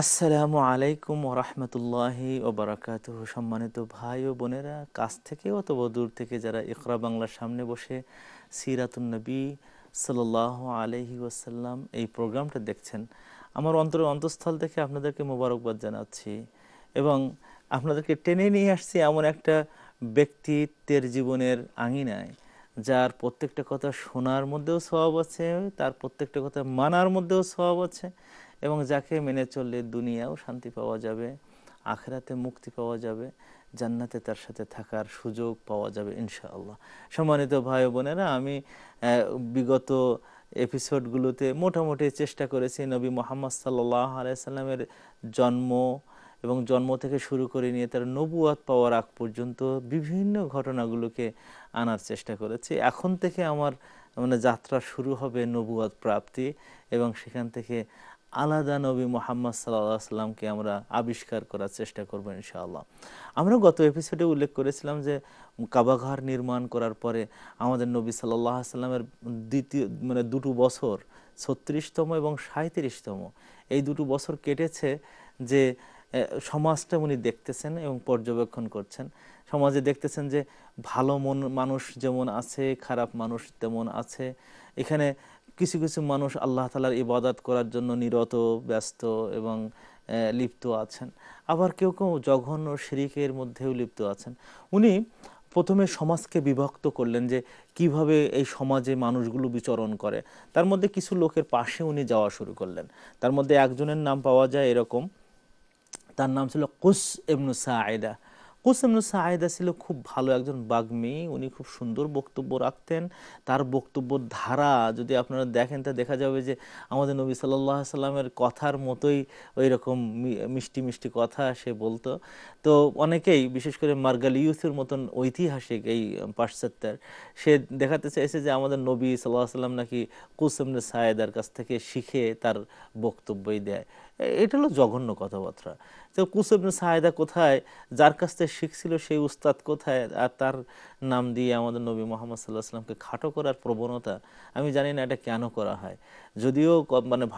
আসসালামু আলাইকুম ওরহমতুল্লাহি ওবরাকাতুহু। সম্মানিত ভাই ও বোনেরা, কাছ থেকে অথবা দূর থেকে যারা ইকরা বাংলার সামনে বসে সিরাতুন নবী সাল্লাল্লাহু আলাইহি ওয়াসাল্লাম এই প্রোগ্রামটা দেখছেন, আমার অন্তরের অন্তঃস্থল থেকে আপনাদেরকে মোবারকবাদ জানাচ্ছি এবং আপনাদেরকে টেনে নিয়ে আসছি এমন একটা ব্যক্তিত্বের জীবনের আঙিনায় যার প্রত্যেকটা কথা শোনার মধ্যেও সওয়াব আছে, তার প্রত্যেকটা কথা মানার মধ্যেও সওয়াব আছে এবং যাকে মেনে চললে দুনিয়াও শান্তি পাওয়া যাবে, আখিরাতে মুক্তি পাওয়া যাবে, জান্নাতে তার সাথে থাকার সুযোগ পাওয়া যাবে ইনশাআল্লাহ। সম্মানিত ভাই ও বোনেরা, আমি বিগত এপিসোডগুলোতে মোটামুটি চেষ্টা করেছি নবী মোহাম্মদ সাল্লাল্লাহু আলাইহি সাল্লামের জন্ম এবং জন্ম থেকে শুরু করে নিয়ে তার নবুয়াত পাওয়ার আগ পর্যন্ত বিভিন্ন ঘটনাগুলোকে আনার চেষ্টা করেছি। এখন থেকে আমার যাত্রা শুরু হবে নবুয়াত প্রাপ্তি এবং সেখান থেকে আলাদা নবী মোহাম্মদ সাল্লাল্লাহু আলাইহি সাল্লামকে আমরা আবিষ্কার করার চেষ্টা করব ইনশাআল্লাহ। আমরা গত এপিসোডে উল্লেখ করেছিলাম যে কাবাঘর নির্মাণ করার পরে আমাদের নবী সাল্লাল্লাহু আলাইহি সাল্লামের দ্বিতীয় দুটো বছর ৩৬তম এবং ৩৭তম এই দুটো বছর কেটেছে যে সমাজটা উনি দেখতেছেন এবং পর্যবেক্ষণ করছেন। সমাজে দেখতেছেন যে ভালো মানুষ যেমন আছে, খারাপ মানুষ তেমন আছে। এখানে কিছু কিছু মানুষ আল্লাহ তাআলার ইবাদত করার জন্য নিরত, ব্যস্ত এবং লিপ্ত আছেন, আবার কেউ কেউ জঘন্য শিরকের মধ্যেও লিপ্ত আছেন। উনি প্রথমে সমাজকে বিভক্ত করলেন যে কিভাবে এই সমাজে মানুষগুলো বিচরণ করে। তার মধ্যে কিছু লোকের পাশে উনি যাওয়া শুরু করলেন। তার মধ্যে একজনের নাম পাওয়া যায় এরকম, তার নাম ছিল কুস ইবনু সাঈদা। কুস ইবনু সাঈদা ছিল খুব ভালো একজন বাগ্মী। উনি খুব সুন্দর বক্তব্য রাখতেন। তার বক্তব্যের ধারা যদি আপনারা দেখেন তা দেখা যাবে যে আমাদের নবী সাল্লাল্লাহু আলাইহি সাল্লামের কথার মতোই ওই রকম মিষ্টি মিষ্টি কথা সে বলতো। তো অনেকেই, বিশেষ করে মার্গালিউসের মতন ঐতিহাসিক এই পাশ্চাত্যের, সে দেখাতে চাইছে যে আমাদের নবী সাল্লাল্লাহু আলাইহি সাল্লাম নাকি কুস ইবনু সাঈদার কাছ থেকে শিখে তার বক্তব্যই দেয়। এটা হলো জঘন্য কথাবার্তা। তো কুস ইবনে সাঈদা কোথায়, যার কাছ থেকে শিখছিল সেই উস্তাদ কোথায়, আর তার নাম দিয়ে আমাদের নবী মুহাম্মদ সাল্লাল্লাহু আলাইহি সাল্লামকে খাটো করার প্রবণতা, আমি জানি না এটা কেন করা হয়। যদিও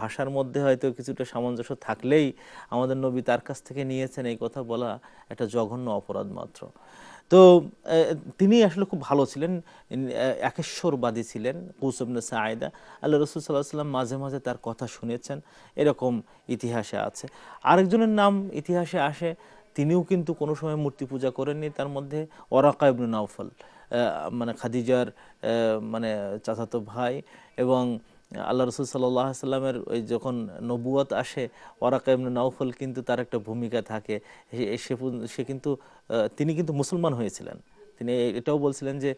ভাষার মধ্যে হয়তো কিছুটা সামঞ্জস্য থাকলেই আমাদের নবী তার কাছ থেকে নিয়েছেন, এই কথা বলা একটা জঘন্য অপরাধ মাত্র। তো তিনি আসলে খুব ভালো ছিলেন, একেশ্বরবাদী ছিলেন কুস ইবনে সাঈদা। আল্লাহ রাসূল সাল্লাল্লাহু আলাইহি ওয়াসাল্লাম মাঝে মাঝে তার কথা শুনেছেন, এরকম ইতিহাসে আছে। আরেকজনের নাম ইতিহাসে আসে, তিনিও কিন্তু কোনো সময় মূর্তি পূজা করেননি। তার মধ্যে ওয়ারাকা ইবনে নাওফল, খাদিজার চাচাতো ভাই, এবং আল্লাহ রসুল সাল্লাল্লাহু আলাইহি সাল্লামের ওই যখন নবুয়ত আসে, ওয়ারাকা ইবনে নাওফল কিন্তু তার একটা ভূমিকা থাকে। সে কিন্তু তিনি কিন্তু মুসলমান হয়েছিলেন। তিনি এটাও বলছিলেন যে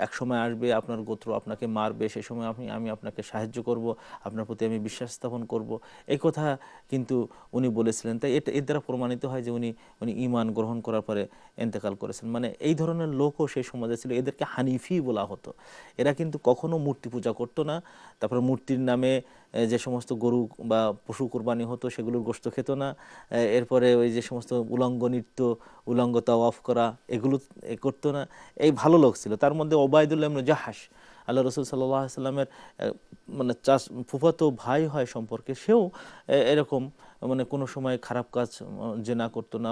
এক সময় আসবে আপনার গোত্র আপনাকে মারবে, সেই সময় আমি আপনাকে সাহায্য করব, আপনার প্রতি আমি বিশ্বাস স্থাপন করব, এই কথা কিন্তু উনি বলেছিলেন। তাই এর দ্বারা প্রমাণিত হয় যে উনি ঈমান গ্রহণ করার পরে ইন্তেকাল করেছেন। এই ধরনের লোকও সেই সমাজে ছিল। এদেরকে হানিফি বলা হতো। এরা কিন্তু কখনো মূর্তি পূজা করতো না। তারপরে মূর্তির নামে যে সমস্ত গরু বা পশু কোরবানি হতো সেগুলোর গোশত খেত না। এরপরে ওই যে সমস্ত উলঙ্গ নৃত্য, উলঙ্গ তাওয়াফ করা, এগুলো করতো না। এই ভালো লোক ছিল। তার মধ্যে ওবায়দুল্লাহ ইবনে জাহাশ, আল্লাহ রসুল সাল্লাল্লাহু আলাইহি সাল্লামের ফুফাতো ভাই হয় সম্পর্কে, সেও এরকম কোনো সময় খারাপ কাজ, জেনা করতো না,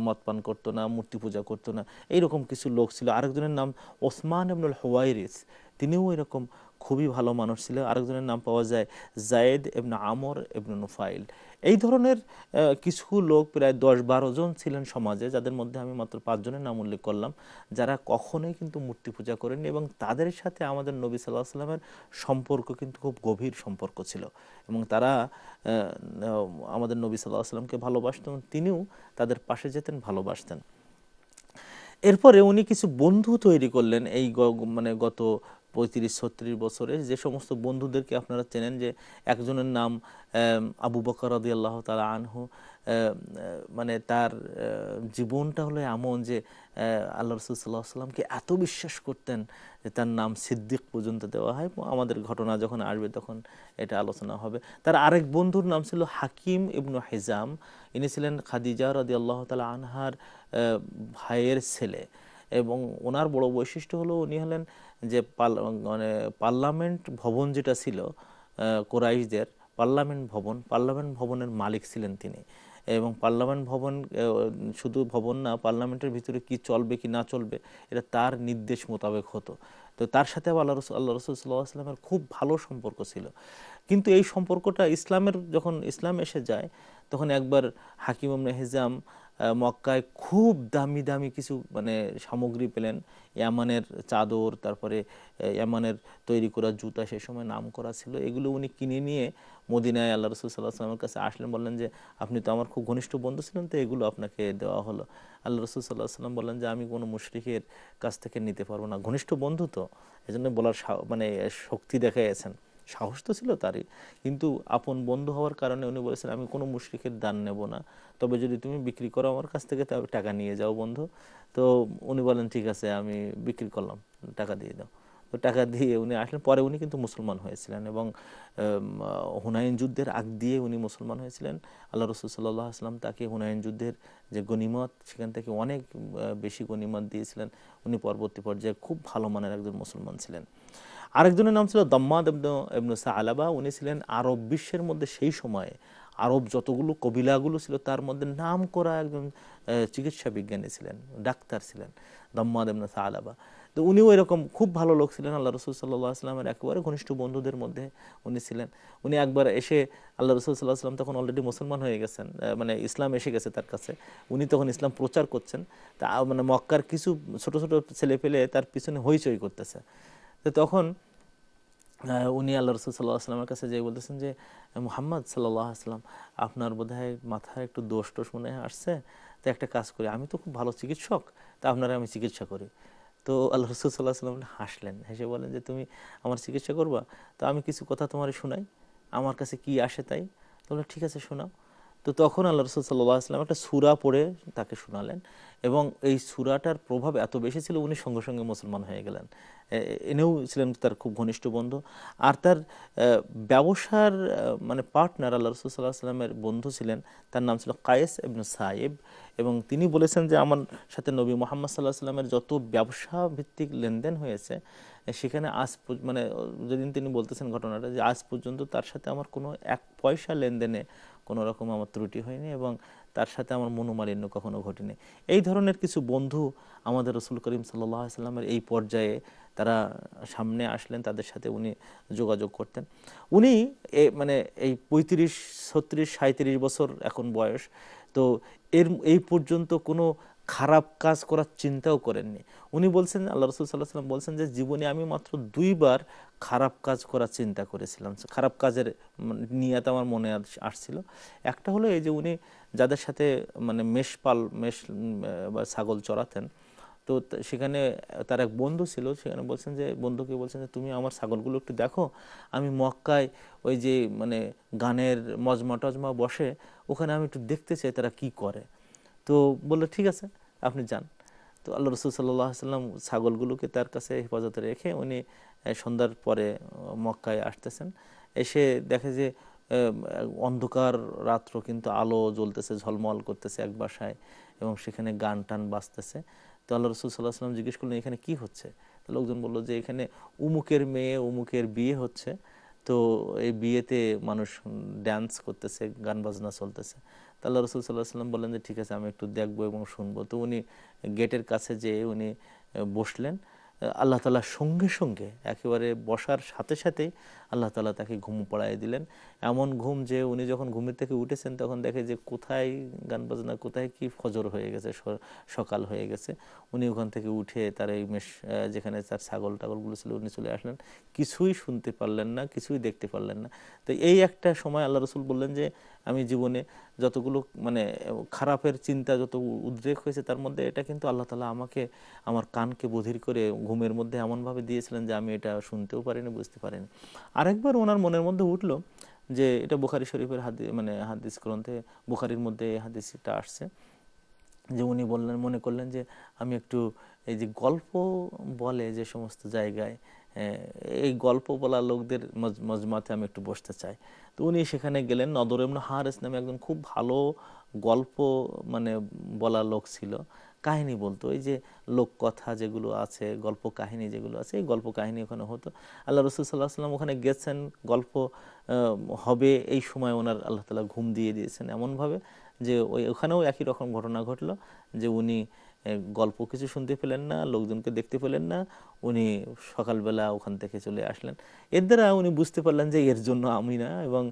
মদ পান করতো না, মূর্তি পূজা করতো না, এইরকম কিছু লোক ছিল। আরেকজনের নাম ওসমান ইবনুল হুওয়াইরিস, তিনিও এরকম খুবই ভালো মানুষ ছিল। আরেকজনের নাম পাওয়া যায় যায়েদ ইবনে আমর ইবনে নুফাইল। এই ধরনের কিছু লোক প্রায় ১০-১২ জন ছিলেন সমাজে, যাদের মধ্যে আমি মাত্র ৫ জনের নাম উল্লেখ করলাম, যারা কখনোই কিন্তু মূর্তি পূজা করেননি এবং তাদের সাথে আমাদের নবী সাল্লাল্লাহু আলাইহি সাল্লামের সম্পর্ক কিন্তু খুব গভীর সম্পর্ক ছিল এবং তারা আমাদের নবী সাল্লাল্লাহু আলাইহি সাল্লামকে ভালোবাসতেন, তিনিও তাদের পাশে যেতেন, ভালোবাসতেন। এরপরে উনি কিছু বন্ধু তৈরি করলেন এই গত ৩৫-৩৬ বছরে। যে সমস্ত বন্ধুদেরকে আপনারা চেনেন, যে একজনের নাম আবু বকর রাদিয়াল্লাহু তাআলা আনহু। তার জীবনটা হলো এমন যে আল্লাহ রাসূল সাল্লাল্লাহু আলাইহি সাল্লামকে এত বিশ্বাস করতেন যে তার নাম সিদ্দিক পর্যন্ত দেওয়া হয়। আমাদের ঘটনা যখন আসবে তখন এটা আলোচনা হবে। তার আরেক বন্ধুর নাম ছিল হাকিম ইবনু হিজাম। ইনি ছিলেন খাদিজা রাদিয়াল্লাহু তাআলা আনহার ভাইয়ের ছেলে এবং ওনার বড় বৈশিষ্ট্য হলো উনি হলেন যে পার্লামেন্ট ভবন যেটা ছিল কোরাইশদের পার্লামেন্ট ভবনের মালিক ছিলেন তিনি। এবং পার্লামেন্ট ভবন শুধু ভবন না, পার্লামেন্টের ভিতরে কি চলবে কি না চলবে এটা তার নির্দেশ মোতাবেক হতো। তো তার সাথে আল্লাহ রসুল সাল্লাল্লাহু আলাইহি ওয়াসাল্লামের খুব ভালো সম্পর্ক ছিল। কিন্তু এই সম্পর্কটা যখন ইসলাম এসে যায়, তখন একবার হাকিম ইবনে হিজাম মক্কায় খুব দামি দামি কিছু মানে সামগ্রী পেলেন। ইয়ামানের চাদর, তারপরে ইয়ামানের তৈরি করা জুতা সেই সময় নাম করা ছিল। এগুলো উনি কিনে নিয়ে মদিনায় আল্লাহ রসুল সাল্লাল্লাহু আলাইহি ওয়াসাল্লামের কাছে আসলেন, বললেন যে আপনি তো আমার খুব ঘনিষ্ঠ বন্ধু ছিলেন, তো এগুলো আপনাকে দেওয়া হলো। আল্লাহ রসুল সাল্লাল্লাহু আলাইহি ওয়াসাল্লাম বললেন যে আমি কোনো মুশরিকের কাছ থেকে নিতে পারবো না, ঘনিষ্ঠ বন্ধু তো, এজন্য বলার মানে শক্তি দেখাইয়াছেন। সাহস তো ছিল তারই, কিন্তু আপন বন্ধু হওয়ার কারণে উনি বলেছেন আমি কোনো মুশরিকের দান নেব না, তবে যদি তুমি বিক্রি করো আমার কাছ থেকে তবে টাকা নিয়ে যাও বন্ধু। তো উনি বলেন ঠিক আছে আমি বিক্রি করলাম, টাকা দিয়ে দাও। তো টাকা দিয়ে উনি আসলেন। পরে উনি কিন্তু মুসলমান হয়েছিলেন এবং হুনাইন যুদ্ধের আগ দিয়ে উনি মুসলমান হয়েছিলেন। আল্লাহ রসুল সাল্লাল্লাহু আলাইহি ওয়াসাল্লাম তাকে হুনাইন যুদ্ধের যে গনিমত, সেখান থেকে অনেক বেশি গনিমত দিয়েছিলেন। উনি পরবর্তী পর্যায়ে খুব ভালো মানের একজন মুসলমান ছিলেন। আরেকজনের নাম ছিল দাম্মাদ ইবনে সাআলাবা। উনি ছিলেন আরব বিশ্বের মধ্যে সেই সময়ে আরব যতগুলো কবিলাগুলো ছিল তার মধ্যে নাম করা একজন চিকিৎসা বিজ্ঞানী ছিলেন, ডাক্তার ছিলেন দাম্মাদ ইবনে সাআলাবা। তো উনিও এরকম খুব ভালো লোক ছিলেন, আল্লাহ রসুল সাল্লাল্লাহু আলাইহি ওয়াসাল্লামের একেবারে ঘনিষ্ঠ বন্ধুদের মধ্যে উনি ছিলেন। উনি একবার এসে, আল্লাহ রসুল সাল্লাল্লাহু আলাইহি ওয়াসাল্লাম তখন অলরেডি মুসলমান হয়ে গেছেন, মানে ইসলাম এসে গেছে তার কাছে, উনি তখন ইসলাম প্রচার করছেন। তা মানে মক্কার কিছু ছোট ছোট ছেলে পেলে তার পিছনে হইচই করতেছে। তো তখন উনি আল্লাহ রসুল সাল্লাল্লাহু আলাইহি ওয়াসাল্লামের কাছে যেয়ে বলতেছেন যে মুহাম্মদ সাল্লাল্লাহু আলাইহি ওয়াসাল্লাম, আপনার বোধহয় মাথায় একটু দোষ টোষ মনে আসছে, তো একটা কাজ করি, আমি তো খুব ভালো চিকিৎসক, তা আপনারা আমি চিকিৎসা করি। তো আল্লাহ রসুল সাল্লাল্লাহু আলাইহি ওয়াসাল্লাম হাসলেন, হেসে বলেন যে তুমি আমার চিকিৎসা করবা, তো আমি কিছু কথা তোমার শোনাই, আমার কাছে কি আসে তাই। তো বললো ঠিক আছে শোনাও। তো তখন আল্লাহ রসুল সাল্লাল্লাহু আলাইহি ওয়াসাল্লাম একটা সূরা পড়ে তাকে শোনালেন, এবং এই সূরাটার প্রভাব এত বেশি ছিল উনি সঙ্গে সঙ্গে মুসলমান হয়ে গেলেন। এনেও ছিলেন তার খুব ঘনিষ্ঠ বন্ধু। আর তার ব্যবসার মানে পার্টনার আল্লাহ রসুল সাল্লাল্লাহু আলাইহি ওয়াসাল্লামের বন্ধু ছিলেন, তার নাম ছিল কায়েস ইবনে সাইব। এবং তিনি বলেছেন যে আমার সাথে নবী মুহাম্মদ সাল্লাল্লাহু আলাইহি ওয়াসাল্লামের যত ব্যবসা ভিত্তিক লেনদেন হয়েছে সেখানে মানে যেদিন তিনি বলতেছেন ঘটনাটা, যে আজ পর্যন্ত তার সাথে আমার কোনো এক পয়সা লেনদেনে কোনো রকম আমার ত্রুটি হয়নি এবং তার সাথে আমার মনোমালিন্য কখনো ঘটেনি। এই ধরনের কিছু বন্ধু আমাদের রসুল করিম সাল্লাল্লাহু আলাইহি ওয়াসাল্লামের এই পর্যায়ে তারা সামনে আসলেন, তাদের সাথে উনি যোগাযোগ করতেন। উনি মানে এই 35, 36, 37 বছর এখন বয়স, তো এই পর্যন্ত কোনো খারাপ কাজ করার চিন্তাও করেননি। উনি বলছেন, আল্লাহ রসুল সাল্লাল্লাহু আলাইহি ওয়াসাল্লাম বলছেন যে জীবনে আমি মাত্র 2বার খারাপ কাজ করার চিন্তা করেছিলাম, খারাপ কাজের নিয়ত আমার মনে আসছিল। একটা হলো এই যে উনি যাদের সাথে মানে মেষ বা ছাগল চড়াতেন, তো সেখানে তার এক বন্ধু ছিল, সেখানে বলছেন যে বন্ধুকে বলছেন যে তুমি আমার ছাগলগুলো একটু দেখো, আমি মক্কায় ওই যে মানে গানের মজমা টজমা বসে, ওখানে আমি একটু দেখতে চাই তারা কি করে। তো বললো ঠিক আছে আপনি যান। তো আল্লাহ রসুল সাল্লাল্লাহু আলাইহি ওয়াসাল্লাম ছাগলগুলোকে তার কাছে হেফাজতে রেখে উনি সন্ধ্যার পরে মক্কায় আসতেছেন। এসে দেখে যে অন্ধকার রাত্র, কিন্তু আলো জ্বলতেছে, ঝলমল করতেছে এক বাসায়, এবং সেখানে গান টান বাজতেছে। তো আল্লাহ রসুল সাল্লাল্লাহু আলাইহি ওয়াসাল্লাম জিজ্ঞেস করলেন এখানে কি হচ্ছে। তো লোকজন বললো যে এখানে উমুকের মেয়ে উমুকের বিয়ে হচ্ছে, তো এই বিয়েতে মানুষ ড্যান্স করতেছে, গান বাজনা চলতেছে। তা আল্লাহ রসুল সাল্লাল্লাহু আলাইহি ওয়াসাল্লাম বললেন যে ঠিক আছে আমি একটু দেখবো এবং শুনবো। তো উনি গেটের কাছে যেয়ে উনি বসলেন। আল্লাহ তাআলা সঙ্গে সঙ্গে একেবারে বসার সাথে সাথেই আল্লাহ তাআলা তাকে ঘুম পড়ায় দিলেন। এমন ঘুম যে উনি যখন ঘুমের থেকে উঠেছেন তখন দেখে যে কোথায় গান বাজনা, কোথায় কি, ফজর হয়ে গেছে, সকাল হয়ে গেছে। উনি ওখান থেকে উঠে তার এই যেখানে তার ছাগল টাগলগুলো ছিল উনি চলে আসলেন, কিছুই শুনতে পারলেন না, কিছুই দেখতে পারলেন না। তো এই একটা সময় আল্লাহ রসুল বললেন যে আমি জীবনে যতগুলো মানে খারাপের চিন্তা, যত উদ্রেক হয়েছে, তার মধ্যে এটা কিন্তু আল্লাহ তাআলা আমাকে আমার কানকে বধির করে ঘুমের মধ্যে এমনভাবে দিয়েছিলেন যে আমি এটা শুনতেও পারিনি, বুঝতে পারিনি। আরেকবার ওনার মনের মধ্যে উঠলো যে এটা বুখারী শরীফের মানে হাদিস গ্রন্থে, বুখারীর মধ্যে এই হাদিসটা আসছে যে উনি মনে করলেন যে আমি একটু এই যে গল্প বলে যে সমস্ত জায়গায় এই গল্প বলা লোকদের মজমাতে আমি একটু বসতে চাই। তো উনি সেখানে গেলেন। নদর ইবনে হারিস নামে একজন খুব ভালো গল্প মানে বলা লোক ছিল, কাহিনী বলতো। এই যে লোককথা যেগুলো আছে, গল্প কাহিনী যেগুলো আছে, এই গল্প কাহিনী ওখানে হতো। আল্লাহ রসুল সাল্লাহ সাল্লাম ওখানে গেছেন, গল্প হবে এই সময় ওনার আল্লাহ তাআলা ঘুম দিয়ে দিয়েছেন এমনভাবে যে ওখানেও একই রকম ঘটনা ঘটলো, যে উনি গল্প কিছু শুনতে পেলেন না, লোকজনকে দেখতে পেলেন না, উনি সকালবেলা ওখান থেকে চলে আসলেন। এর দ্বারা উনি বুঝতে পারলেন যে এর জন্য আমি না, এবং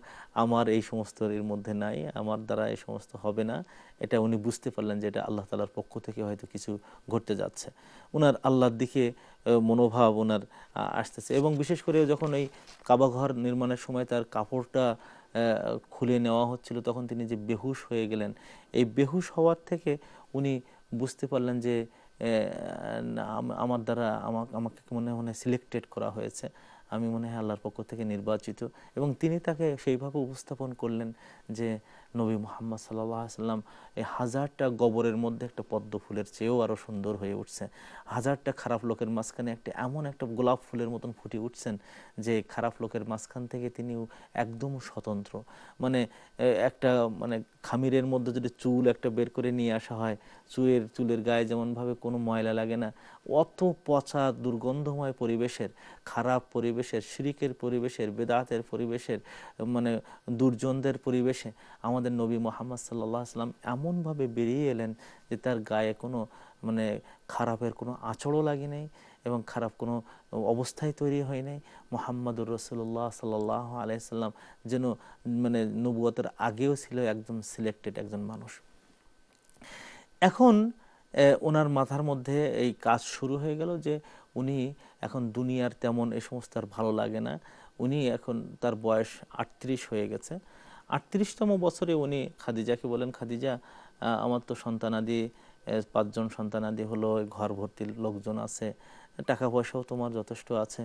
আমার এই সমস্ত এর মধ্যে নাই, আমার দ্বারা এই সমস্ত হবে না। এটা উনি বুঝতে পারলেন যে এটা আল্লাহ তাআলার পক্ষ থেকে হয়তো কিছু ঘটতে যাচ্ছে। ওনার আল্লাহর দিকে মনোভাব ওনার আসতেছে। এবং বিশেষ করে যখন এই কাবা ঘর নির্মাণের সময় তার কাপড়টা খুলে নেওয়া হচ্ছিল, তখন তিনি যে বেহুশ হয়ে গেলেন, এই বেহুশ হওয়ার থেকে উনি বুঝতে পারলেন যে না, আমার দ্বারা আমাকে মনে মনে সিলেক্টেড করা হয়েছে, আমি মনে হয় আল্লাহর পক্ষ থেকে নির্বাচিত। এবং তিনি তাকে সেইভাবে উপস্থাপন করলেন যে নবী মুহাম্মদ সাল্লাল্লাহু আলাইহি সাল্লাম এই হাজারটা গবরের মধ্যে একটা পদ্ম ফুলের চেয়েও আরও সুন্দর হয়ে উঠছে, হাজারটা খারাপ লোকের মাঝখানে এমন একটা গোলাপ ফুলের মতন ফুটে উঠছেন যে খারাপ লোকের মাঝখান থেকে তিনি একদম স্বতন্ত্র। মানে একটা মানে খামিরের মধ্যে যদি চুল একটা বের করে নিয়ে আসা হয়, চুলের গায়ে যেমনভাবে কোনো ময়লা লাগে না, অত পচা দুর্গন্ধময় পরিবেশের, খারাপ পরিবেশের, শিরিকের পরিবেশের, বেদাতের পরিবেশের, মানে দুর্জনদের পরিবেশে আমাদের নবী মুহাম্মদ সাল্লাল্লাহু আলাইহি সাল্লাম এমনভাবে বেরিয়ে এলেন যে তার গায়ে কোনো মানে খারাপের কোনো আঁচড়ও লাগে নেই এবং খারাপ কোনো অবস্থায় তৈরি হয় নাই। মুহাম্মদুর রাসূলুল্লাহ সাল্লাল্লাহু আলাইহি সাল্লাম যেন মানে নবুয়তের আগেও ছিল একজন সিলেক্টেড একজন মানুষ। এখন ওনার মাথার মধ্যে এই কাজ শুরু হয়ে গেল যে উনি এখন দুনিয়ার তেমন এই সমস্ত আর ভালো লাগে না। উনি এখন তার বয়স 38 হয়ে গেছে। 38তম বছরে উনি খাদিজাকে বলেন, খাদিজা, আমার তো সন্তানাদি 5 জন সন্তানাদি হলো, ঘর ভর্তি লোকজন আছে, টাকা পয়সাও তোমার যথেষ্ট আছে,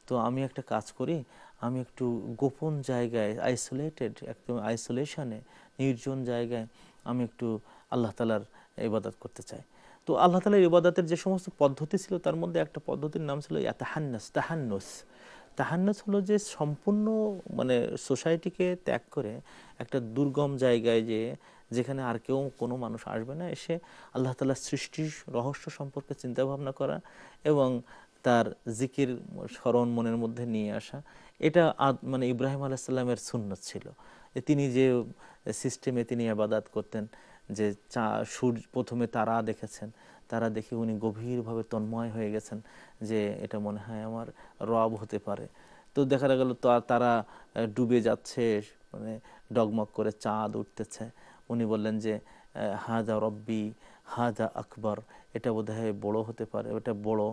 তো আমি একটা কাজ করি, আমি একটু গোপন জায়গায়, আইসোলেটেড, একদম আইসোলেশনে, নির্জন জায়গায় আমি একটু আল্লাহ তাআলার ইবাদত করতে চাই। তো আল্লাহ তাআলার ইবাদতের যে সমস্ত পদ্ধতি ছিল তার মধ্যে একটা পদ্ধতির নাম ছিল তাহান্নুস। তাহান্নুস হলো যে সম্পূর্ণ মানে সোসাইটিকে ত্যাগ করে একটা দুর্গম জায়গায় যেখানে আর কেউ কোনো মানুষ আসবে না, এসে আল্লাহ তাআলার সৃষ্টির রহস্য সম্পর্কে চিন্তা ভাবনা করা এবং তার জিকির স্মরণ মনের মধ্যে নিয়ে আসা। এটা মানে ইব্রাহিম আলাইহিস সালামের সুন্নত ছিল। তিনি যে সিস্টেমে তিনি ইবাদত করতেন, যে সূর্য প্রথমে তারা দেখেছেন, তারা দেখে উনি গভীরভাবে তন্ময় হয়ে গেছেন যে এটা মনে হয় আমার রব হতে পারে। তো দেখা গেল তারা ডুবে যাচ্ছে, মানে ডগমগ করে চাঁদ উঠতেছে। উনি বললেন যে হাজা রব্বি হাজা আকবর, এটা বোধহয় বড় হতে পারে, ওটা বড়,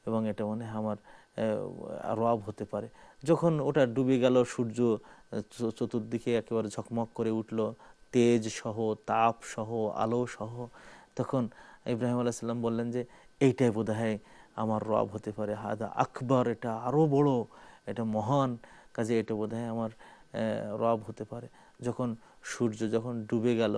এবং এটা মনে হয় আমার রব হতে পারে। যখন ওটা ডুবে গেল, সূর্য চতুর্দিকে একেবারে ঝকমক করে উঠল, তেজ সহ, তাপ সহ, আলো সহ, তখন ইব্রাহিম আলাইহিস সালাম বললেন যে এইটাই বোধহয় আমার রব হতে পারে, হাদা আকবর, এটা আরো বড়, এটা মহান, কাজে এটা বোধহয় আমার রব হতে পারে। যখন সূর্য যখন ডুবে গেল,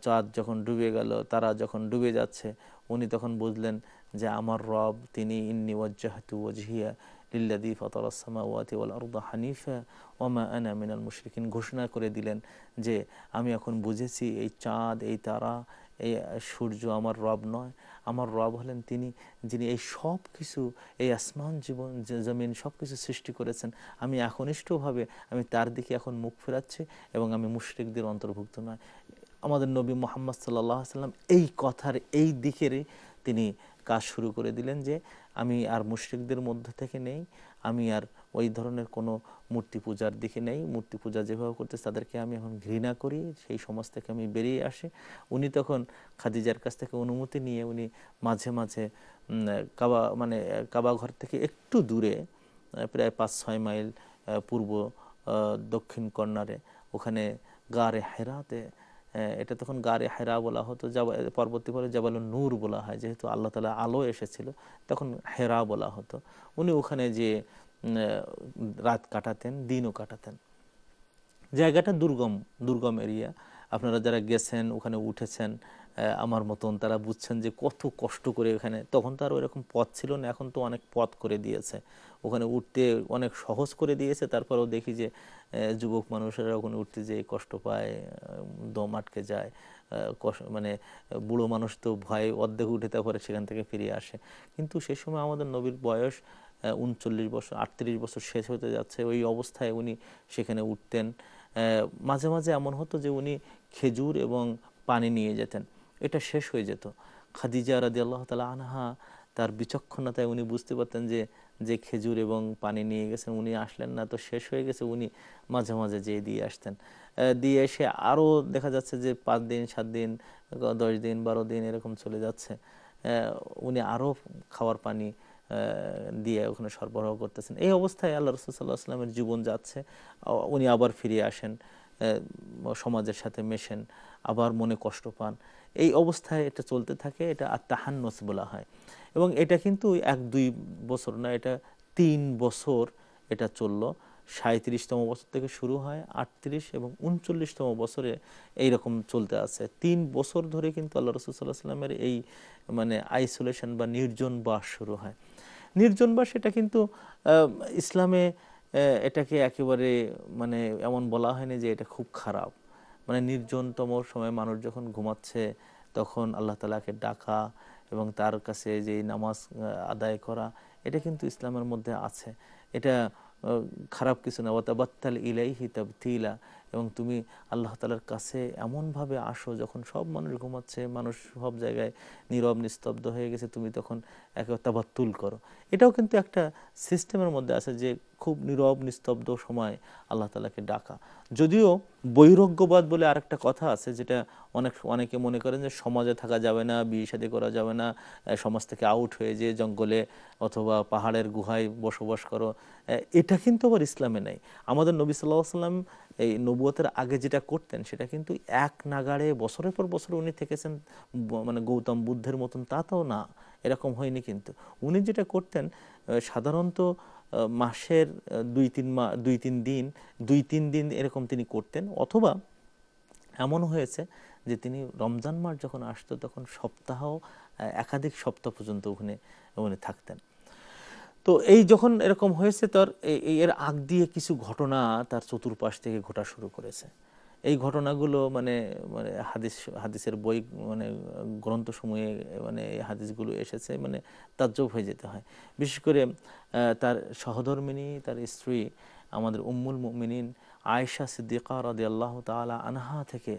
চাঁদ যখন ডুবে গেল, তারা যখন ডুবে যাচ্ছে, উনি তখন বুঝলেন যে আমার রব তিনি ইন্নী ওয়াজ্জাহতু ওয়াজহিয়া লিল্লাযী ফাতারাস সামাওয়াতি ওয়াল আরদা হানিফা ওয়া মা আনা মিনাল মুশরিকিন। ঘোষণা করে দিলেন যে আমি এখন বুঝেছি এই চাঁদ, এই তারা, এই সূর্য আমার রব নয়, আমার রব হলেন তিনি যিনি এই সব কিছু, এই আসমান জীবন জমিন সব কিছু সৃষ্টি করেছেন। আমি একনিষ্ঠভাবে আমি তার দিকে এখন মুখ ফেরাচ্ছি এবং আমি মুশরিকদের অন্তর্ভুক্ত নয়। আমাদের নবী মুহাম্মদ সাল্লাল্লাহু আলাইহি সাল্লাম এই কথার এই দিকেরই তিনি কাজ শুরু করে দিলেন যে আমি আর মুশরিকদের মধ্য থেকে নেই, আমি আর ওই ধরনের কোনো মূর্তি পূজার দিকে নেই, মূর্তি পূজা যেভাবে করতেছে তাদেরকে আমি এখন ঘৃণা করি, সেই সমাজ থেকে আমি বেরিয়ে আসি। উনি তখন খাদিজার কাছ থেকে অনুমতি নিয়ে উনি মাঝে মাঝে কাবা ঘর থেকে একটু দূরে, প্রায় 5-6 মাইল পূর্ব দক্ষিণ কর্নারে, ওখানে গারে হেরাতে, এটা তখন গারে হেরা বলা হতো, পরবর্তী পরে জাবালুন নূর বলা হয়, যেহেতু আল্লাহ তাআলা আলো এসেছিল তখন হেরা বলা হতো। উনি ওখানে যে রাত কাটাতেন, দিনও কাটাতেন। জায়গাটা দুর্গম এরিয়া, আপনারা যারা গেছেন ওখানে উঠেছেন আমার মতন তারা বুঝছেন যে কত কষ্ট করে এখানে, তখন তো আর ওইরকম পথ ছিল না, এখন তো অনেক পথ করে দিয়েছে, ওখানে উঠতে অনেক সহজ করে দিয়েছে। তারপরেও দেখি যে যুবক মানুষেরা ওখানে উঠতে যেয়ে কষ্ট পায়, দম আটকে যায়, মানে বুড়ো মানুষ তো ভয়ে অর্ধেক উঠে তারপরে সেখান থেকে ফিরে আসে। কিন্তু সে সময় আমাদের নবীর বয়স 39 বছর, 38 বছর শেষ হতে যাচ্ছে, ওই অবস্থায় উনি সেখানে উঠতেন। মাঝে মাঝে এমন হতো যে উনি খেজুর এবং পানি নিয়ে যেতেন, এটা শেষ হয়ে যেত। খাদিজা রাদিয়াল্লাহু তাআলা আনহা তার বিচক্ষণতায় উনি বুঝতে পারতেন যে যে খেজুর এবং পানি নিয়ে গেছেন উনি আসলেন না, তো শেষ হয়ে গেছে, উনি মাঝে মাঝে যেয়ে দিয়ে আসতেন। দিয়ে এসে আরও দেখা যাচ্ছে যে 5 দিন 7 দিন 10 দিন 12 দিন এরকম চলে যাচ্ছে, উনি আরও খাওয়ার পানি দিয়ে ওখানে সরবরাহ করতেছেন। এই অবস্থায় আল্লাহ রাসূল সাল্লাল্লাহু আলাইহি ওয়াসাল্লামের জীবন যাচ্ছে, উনি আবার ফিরে আসেন, সমাজের সাথে মেশেন, আবার মনে কষ্ট পান। এই অবস্থায় এটা চলতে থাকে, এটা আত-তাহান্নুস বলা হয়। এবং এটা কিন্তু 1-2 বছর না, এটা 3 বছর এটা চললো। 37তম বছর থেকে শুরু হয়, 38 এবং 39তম বছরে এইরকম চলতে আছে। 3 বছর ধরে কিন্তু আল্লাহ রাসূল সাল্লাল্লাহু আলাইহি ওয়াসাল্লামের এই মানে আইসোলেশন বা নির্জন বাস শুরু হয়। নির্জন বাস এটা কিন্তু ইসলামে এটাকে একেবারে মানে এমন বলা হয়নি যে এটা খুব খারাপ। মানে নির্জনতম সময় মানুষ যখন ঘুমাচ্ছে তখন আল্লাহ তাআলাকে ডাকা এবং তার কাছে যে নামাজ আদায় করা, এটা কিন্তু ইসলামের মধ্যে আছে। এটা খারাপ কিছু না। ওয়াতাবাত্তাল ইলাইহি তাবতিলা, এবং তুমি আল্লাহ তাআলার কাছে এমনভাবে আসো যখন সব মানুষ ঘুমাচ্ছে, মানুষ সব জায়গায় নীরব নিস্তব্ধ হয়ে গেছে, তুমি তখন একে তাবাত্তুল করো। এটাও কিন্তু একটা সিস্টেমের মধ্যে আছে যে খুব নীরব নিস্তব্ধ সময় আল্লাহ তাআলাকে ডাকা। যদিও বৈরাগ্যবাদ বলে আরেকটা কথা আছে, যেটা অনেকে মনে করেন যে সমাজে থাকা যাবে না, বিয়ে শাদী করা যাবে না, সমাজ থেকে আউট হয়ে যে জঙ্গলে অথবা পাহাড়ের গুহায় বসবাস করো, এটা কিন্তু আবার ইসলামে নেই। আমাদের নবী সাল্লাল্লাহু আলাইহি ওয়াসাল্লাম এই নবুয়তের আগে যেটা করতেন সেটা কিন্তু এক নাগাড়ে বছরের পর বছর উনি থেকেছেন, মানে গৌতম বুদ্ধের মতন তা তো না, এরকম হয়নি। কিন্তু উনি যেটা করতেন সাধারণত মাসের 2-3 দিন 2-3 দিন এরকম তিনি করতেন, অথবা এমন হয়েছে যে তিনি রমজান মাস যখন আসতো তখন সপ্তাহ একাধিক সপ্তাহ পর্যন্ত ওখানে উনি থাকতেন। তো এই যখন এরকম হয়েছে, তার এর আগ দিয়ে কিছু ঘটনা তার চতুর্পাশ থেকে ঘটা শুরু করেছে। এই ঘটনাগুলো মানে মানে হাদিসের বই মানে গ্রন্থসমূহে মানে এই হাদিসগুলো এসেছে, মানে তাজ্জব হয়ে যেতে হয়। বিশেষ করে তার সহধর্মিণী, তার স্ত্রী আমাদের উম্মুল মুমিনিন আয়েশা সিদ্দিকা রাদিয়াল্লাহু তাআলা আনহা থেকে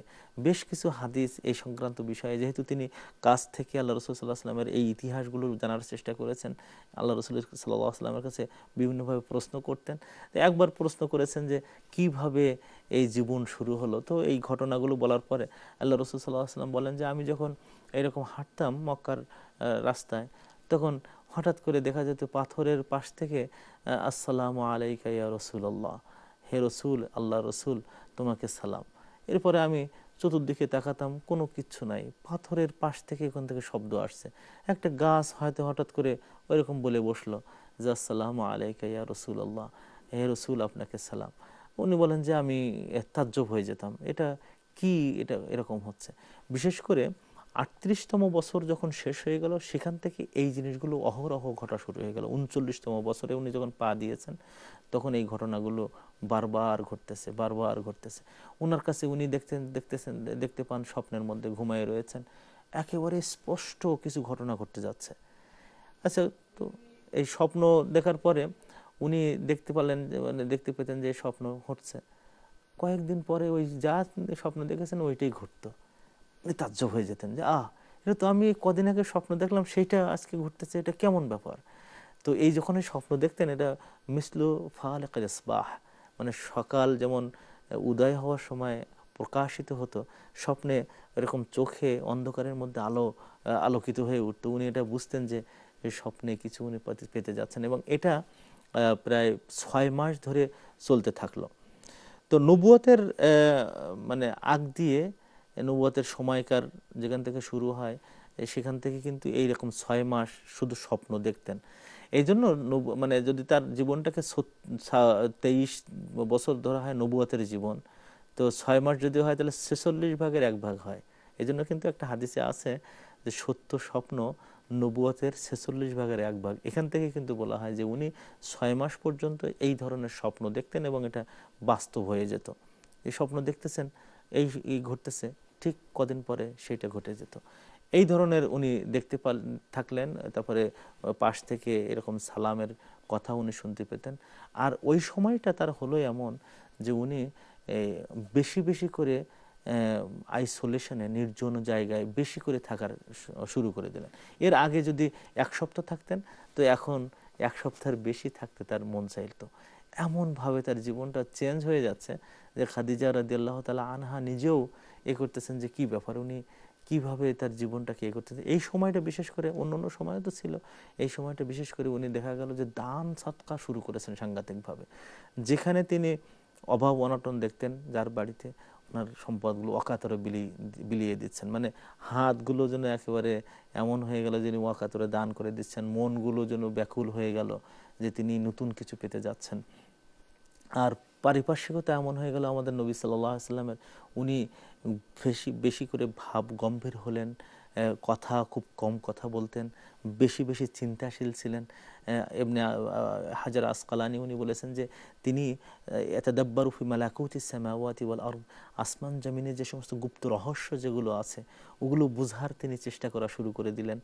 বেশ কিছু হাদিস এই সংক্রান্ত বিষয়ে, যেহেতু তিনি কাছ থেকে আল্লাহ রাসূল সাল্লাল্লাহু আলাইহি ওয়াসাল্লামের এই ইতিহাসগুলো জানার চেষ্টা করেছেন, আল্লাহ রাসূল সাল্লাল্লাহু আলাইহি ওয়াসাল্লামের কাছে বিভিন্নভাবে প্রশ্ন করতেন। তো একবার প্রশ্ন করেছেন যে কিভাবে এই জীবন শুরু হলো। তো এই ঘটনাগুলো বলার পরে আল্লাহ রাসূল সাল্লাল্লাহু আলাইহি ওয়াসাল্লাম বলেন যে আমি যখন এরকম হাঁটতাম মক্কার রাস্তায়, তখন হঠাৎ করে দেখা যেত পাথরের পাশ থেকে আসসালামু আলাইকা ইয়া রাসূলুল্লাহ, হে রসুল, আল্লাহ রসুল তোমাকে সালাম। এরপরে আমি চতুর্দিকে তাকাতাম, কোনো কিচ্ছু নাই, পাথরের পাশ থেকে ওখান থেকে শব্দ আসছে। একটা গাছ হয়তো হঠাৎ করে ওইরকম বলে বসলো যে আসসালামু আলাইকা ইয়া রাসূলুল্লাহ, হে রসুল আপনাকে সালাম। উনি বলেন যে আমি তাজ্জব হয়ে যেতাম, এটা কি, এটা এরকম হচ্ছে। বিশেষ করে 38তম বছর যখন শেষ হয়ে গেল, সেখান থেকে এই জিনিসগুলো অহরহ ঘটা শুরু হয়ে গেল। 39তম বছরে উনি যখন পা দিয়েছেন তখন এই ঘটনাগুলো বারবার ঘটতেছে, বারবার ঘটতেছে। ওনার কাছে উনি দেখতে পান স্বপ্নের মধ্যে ঘুমায় রয়েছেন, একেবারে স্পষ্ট কিছু ঘটনা ঘটতে যাচ্ছে। আচ্ছা, তো এই স্বপ্ন দেখার পরে উনি দেখতে পেলেন মানে দেখতে পেতেন যে স্বপ্ন ঘটছে, কয়েকদিন পরে ওই যা স্বপ্ন দেখেছেন ওইটাই ঘটতো। উনি তাজ্জব হয়ে যেতেন যে এটা তো আমি কদিন আগে স্বপ্ন দেখলাম, সেইটা আজকে ঘটতেছে, এটা কেমন ব্যাপার। তো এই যখন এই স্বপ্ন দেখতেন, এটা মিসলু ফালিকিল ইসবাহ, মানে সকাল যেমন উদয় হওয়ার সময় প্রকাশিত হতো, স্বপ্নে এরকম চোখে অন্ধকারের মধ্যে আলোকিত হয়ে উঠতো। উনি এটা বুঝতেন যে এই স্বপ্নে কিছু উনি পেতে যাচ্ছেন, এবং এটা প্রায় 6 মাস ধরে চলতে থাকলো। তো নবুয়তের মানে আগ দিয়ে নবুয়তের সময়কার যেখান থেকে শুরু হয়, সেখান থেকে কিন্তু এইরকম 6 মাস শুধু স্বপ্ন দেখতেন। এই জন্য মানে যদি তার জীবনটাকে 23 বছর ধরা হয় নবুয়তের জীবন, তো 6 মাস যদি হয় তাহলে 46 ভাগের 1 ভাগ হয়, এজন্য কিন্তু একটা হাদিসে আছে যে সত্য স্বপ্ন নবুয়তের 46 ভাগের 1 ভাগ। এখান থেকে কিন্তু বলা হয় যে উনি 6 মাস পর্যন্ত এই ধরনের স্বপ্ন দেখতেন এবং এটা বাস্তব হয়ে যেত। এই স্বপ্ন দেখতেছেন, এই ঘটতেছে, ঠিক কদিন পরে সেটা ঘটে যেত। এই ধরনের উনি দেখতে থাকলেন। তারপরে পাশ থেকে এরকম সালামের কথা উনি শুনতে পেতেন। আর ওই সময়টা তার হলো এমন যে উনি বেশি বেশি করে আইসোলেশনে, নির্জন জায়গায় বেশি করে থাকার শুরু করে দিলেন। এর আগে যদি 1 সপ্তাহ থাকতেন, তো এখন 1 সপ্তাহের বেশি থাকতে তার মন চাইতো। এমনভাবে তার জীবনটা চেঞ্জ হয়ে যাচ্ছে যে খাদিজা রাদিয়াল্লাহু তাআলা আনহা নিজেও করতেছেন যে কি ব্যাপার, উনি কিভাবে তার জীবনটাকে করতেছেন। এই সময়টা বিশেষ করে, অন্য সময় তো ছিল, এই সময়টা বিশেষ করে উনি দেখা গেল যে দান সদকা শুরু করেছেন সাংঘাতিকভাবে। যেখানে তিনি অভাব অনটন দেখতেন, যার বাড়িতে ওনার সম্পদগুলো অকাতরে বিলিয়ে দিচ্ছেন। মানে হাতগুলো যেন একেবারে এমন হয়ে গেল যে অকাতরে দান করে দিচ্ছেন, মনগুলো যেন ব্যাকুল হয়ে গেল যে তিনি নতুন কিছু পেতে যাচ্ছেন। আর পারিপার্শ্বিকতা এমন হয়ে গেল আমাদের নবী সাল্লাল্লাহু আলাইহি ওয়াসাল্লামের, উনি বেশি বেশি করে ভাব গম্ভীর হলেন, কথা খুব কম কথা বলতেন, বেশি বেশি চিন্তাশীল ছিলেন। ইবনে হাজার আসকালানি উনি বলেছেন যে তিনি ইয়াতাদাব্বারু ফি মালাকুতিস সামাওয়াতি ওয়াল আরদ, আসমান জমিনে যে সমস্ত গুপ্ত রহস্য যেগুলো আছে ওগুলো বুঝার তিনি চেষ্টা করা শুরু করে দিলেন।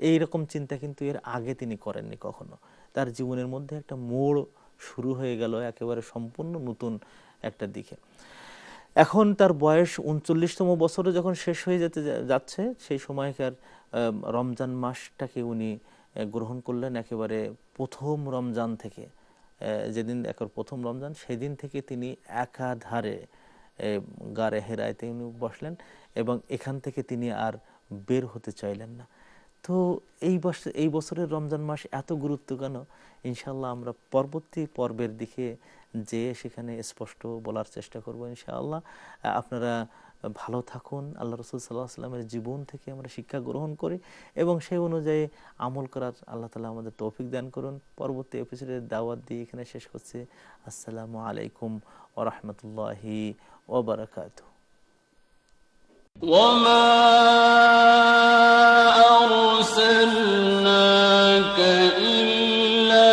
এই রকম চিন্তা কিন্তু এর আগে তিনি করেননি কখনো। তার জীবনের মধ্যে একটা মোড় শুরু হয়ে গেল একেবারে সম্পূর্ণ নতুন একটা দিকে। এখন তার বয়স 39তম বছরে যখন শেষ হয়ে যেতে যাচ্ছে, সেই সময়কার রমজান মাসটাকে উনি গ্রহণ করলেন একেবারে প্রথম রমজান থেকে। যেদিন প্রথম রমজান, সেদিন থেকে তিনি একাধারে গারে হেরাইতে উনি বসলেন এবং এখান থেকে তিনি আর বের হতে চাইলেন না। তো এই বছরের রমজান মাস এত গুরুত্ব কেন, ইনশাআল্লাহ আমরা পরবর্তী পর্বের দিকে যে সেখানে স্পষ্ট বলার চেষ্টা করব ইনশাআল্লাহ। আপনারা ভালো থাকুন, আল্লাহ রাসূল সাল্লাল্লাহু আলাইহি ওয়াসাল্লামের জীবন থেকে আমরা শিক্ষা গ্রহণ করি এবং সেই অনুযায়ী আমল করার আল্লাহ তাআলা আমাদের তৌফিক দান করুন। পরবর্তী এপিসোডের দাওয়াত দিয়ে এখানে শেষ করছি। আসসালামু আলাইকুম ওয়া রাহমাতুল্লাহি ওয়া বারাকাতুহু। وما أرسلناك إلا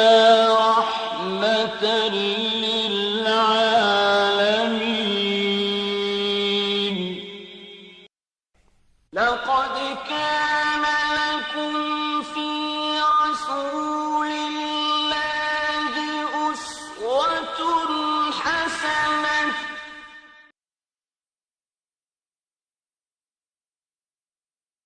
رحمة للعالمين. لقد كان لكم